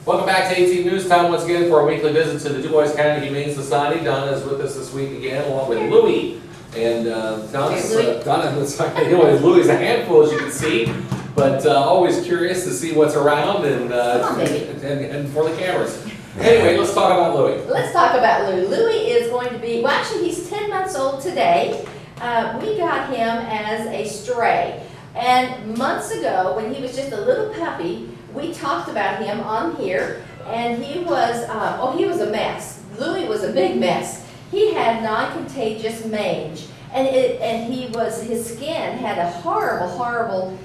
Welcome back to 18 News Time once again for our weekly visit to the Dubois County Humane Society. Donna is with us this week again, along with Louie. And Donna looks like, Louie's a handful, as you can see, but always curious to see what's around and for the cameras. Anyway, let's talk about Louie. Let's talk about Louie. Louie is going to be, well, actually, he's 10 months old today. We got him as a stray. And months ago, when he was just a little puppy, we talked about him on here, and he was, he was a mess. Louie was a big mess. He had non-contagious mange, and his skin had a horrible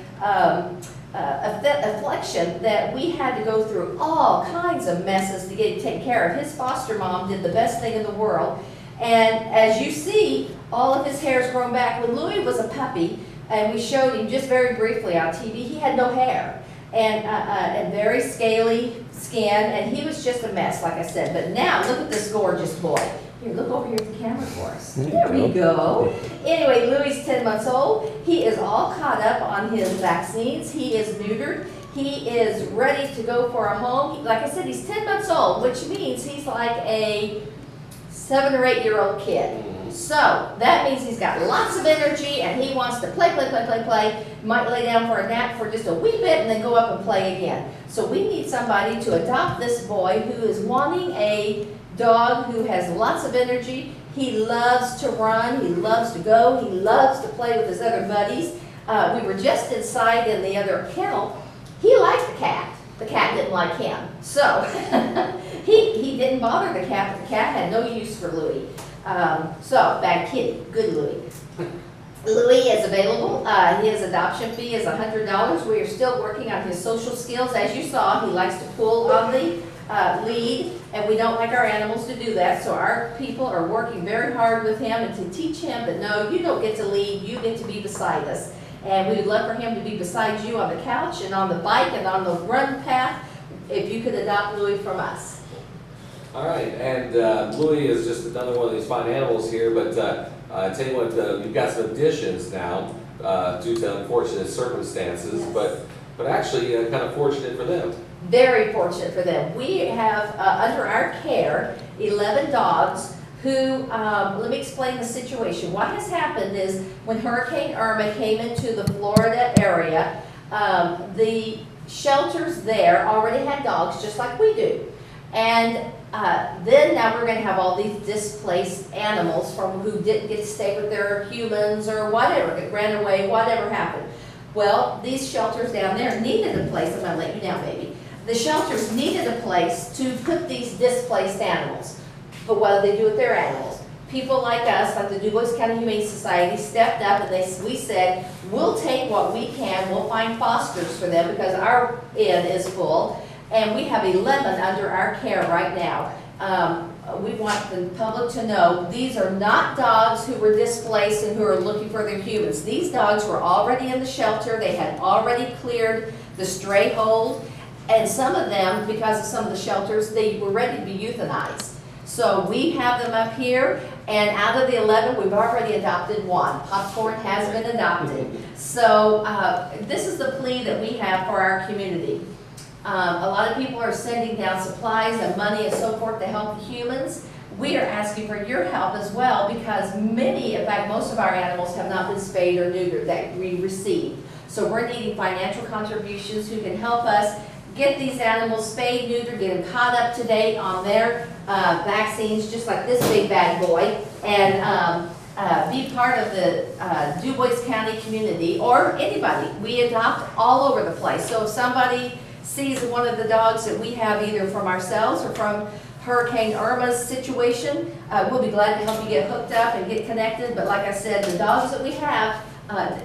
affliction that we had to go through all kinds of messes to get him taken care of. His foster mom did the best thing in the world, and as you see, all of his hair's grown back. When Louie was a puppy, and we showed him just very briefly on TV, he had no hair. And very scaly skin, and he was just a mess, like I said. But now, look at this gorgeous boy. Here, look over here at the camera for us. There we go. Anyway, Louie's 10 months old. He is all caught up on his vaccines. He is neutered. He is ready to go for a home. Like I said, he's 10 months old, which means he's like a 7 or 8 year old kid. So that means he's got lots of energy and he wants to play. Might lay down for a nap for just a wee bit and then go up and play again. So we need somebody to adopt this boy who is wanting a dog who has lots of energy. He loves to run, he loves to go, he loves to play with his other buddies. We were just inside in the other kennel. He liked the cat. The cat didn't like him. So he didn't bother the cat, but the cat had no use for Louie. So, bad kitty, good Louie. Louie is available. His adoption fee is $100. We are still working on his social skills. As you saw, he likes to pull on the lead, and we don't like our animals to do that. So our people are working very hard with him and to teach him that no, you don't get to lead, you get to be beside us. And we would love for him to be beside you on the couch and on the bike and on the run path if you could adopt Louie from us. All right, and Louie is just another one of these fine animals here, but I tell you what, we've got some additions now due to unfortunate circumstances, yes. but actually kind of fortunate for them. Very fortunate for them. We have under our care 11 dogs who, let me explain the situation. What has happened is when Hurricane Irma came into the Florida area, the shelters there already had dogs just like we do. And then now we're going to have all these displaced animals from who didn't get to stay with their humans or whatever, that ran away, whatever happened. Well, these shelters down there needed a place. I'm going to let you down, baby. The shelters needed a place to put these displaced animals. But what do they do with their animals? People like us, like the Dubois County Humane Society, stepped up and we said, we'll take what we can, we'll find fosters for them because our inn is full. And we have 11 under our care right now. We want the public to know these are not dogs who were displaced and who are looking for their humans. These dogs were already in the shelter. They had already cleared the stray hold. And some of them, because of some of the shelters, they were ready to be euthanized. So we have them up here, and out of the 11, we've already adopted one. Popcorn has been adopted. So this is the plea that we have for our community. A lot of people are sending down supplies and money and so forth to help the humans. We are asking for your help as well because many, in fact most of our animals have not been spayed or neutered that we received. So we're needing financial contributions who can help us get these animals spayed, neutered, get them caught up to date on their vaccines, just like this big bad boy, and be part of the Dubois County community or anybody. We adopt all over the place. So if somebody sees one of the dogs that we have either from ourselves or from Hurricane Irma's situation, we'll be glad to help you get hooked up and get connected. But like I said, the dogs that we have,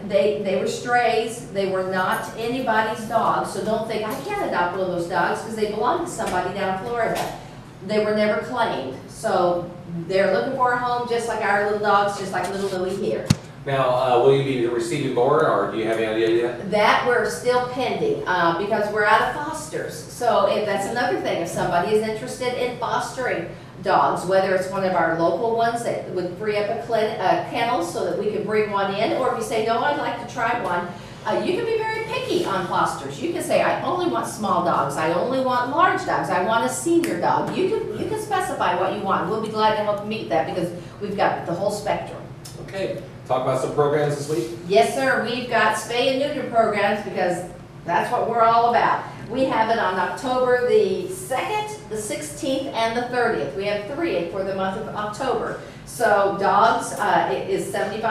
they were strays. They were not anybody's dogs. So don't think, I can't adopt one of those dogs because they belong to somebody down in Florida. They were never claimed. So they're looking for a home just like our little dogs, just like little Louie here. Now, will you be receiving more, or do you have any idea? That we're still pending because we're out of fosters. So if that's another thing, if somebody is interested in fostering dogs, whether it's one of our local ones that would free up a kennel so that we can bring one in, or if you say, no, I'd like to try one, You can be very picky on fosters. You can say, I only want small dogs, I only want large dogs, I want a senior dog. You can specify what you want. We'll be glad to help meet that because we've got the whole spectrum. Okay, talk about some programs this week. Yes, sir, we've got spay and neuter programs because that's what we're all about. We have it on October the 2nd, the 16th, and the 30th. We have 3 for the month of October. So dogs, it is $75.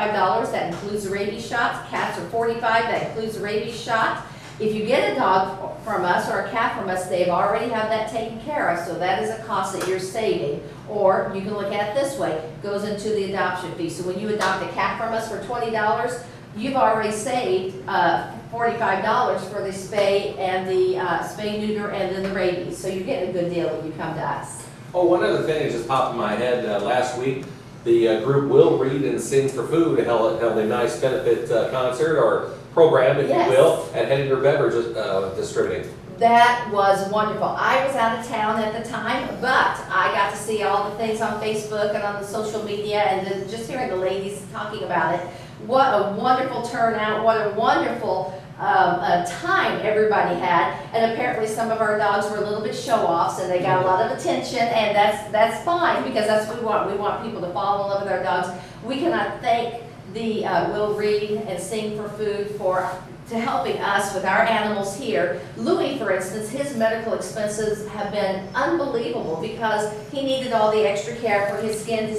That includes the rabies shots. Cats are $45. That includes the rabies shot. If you get a dog from us or a cat from us, they've already have that taken care of. So that is a cost that you're saving. Or you can look at it this way. It goes into the adoption fee. So when you adopt a cat from us for $20, you've already saved $45 for the spay and the spay neuter and then the rabies. So you're getting a good deal when you come to us. Oh, one other thing that just popped in my head. Last week, the group Will Read and Sing for Food held a nice benefit concert or program, if Yes. you will, at Henninger Beverage Distributing. That was wonderful. I was out of town at the time, but I got to see all the things on Facebook and on the social media and then just hearing the ladies talking about it. What a wonderful turnout, what a wonderful time everybody had, and apparently some of our dogs were a little bit show-offs and they got a lot of attention, and that's fine because that's what we want. We want people to fall in love with our dogs. We cannot thank the Will Read and Sing for Food to helping us with our animals here. Louis, for instance, his medical expenses have been unbelievable because he needed all the extra care for his skin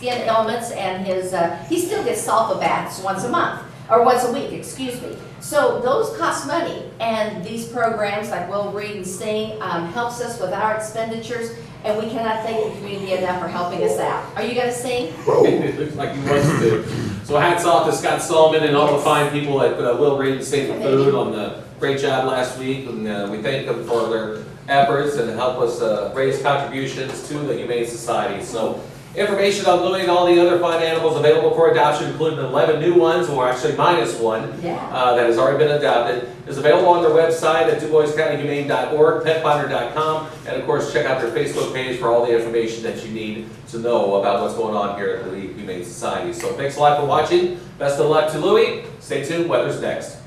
ailments and his, he still gets sulfa baths once a week, excuse me. So those cost money, and these programs like Will Read and Sing helps us with our expenditures, and we cannot thank the community enough for helping us out. Are you gonna sing? It looks like he wants to. So hats off to Scott Solomon and all the fine people at Will Read and Sing for Food on the great job last week, and we thank them for their efforts and help us raise contributions to the Humane Society. So information on Louis and all the other fine animals available for adoption, including 11 new ones, or actually minus one, that has already been adopted, is available on their website at DuboisCountyHumane.org, PetFinder.com, and of course check out their Facebook page for all the information that you need to know about what's going on here at the Humane Society. So thanks a lot for watching. Best of luck to Louis. Stay tuned. Weather's next.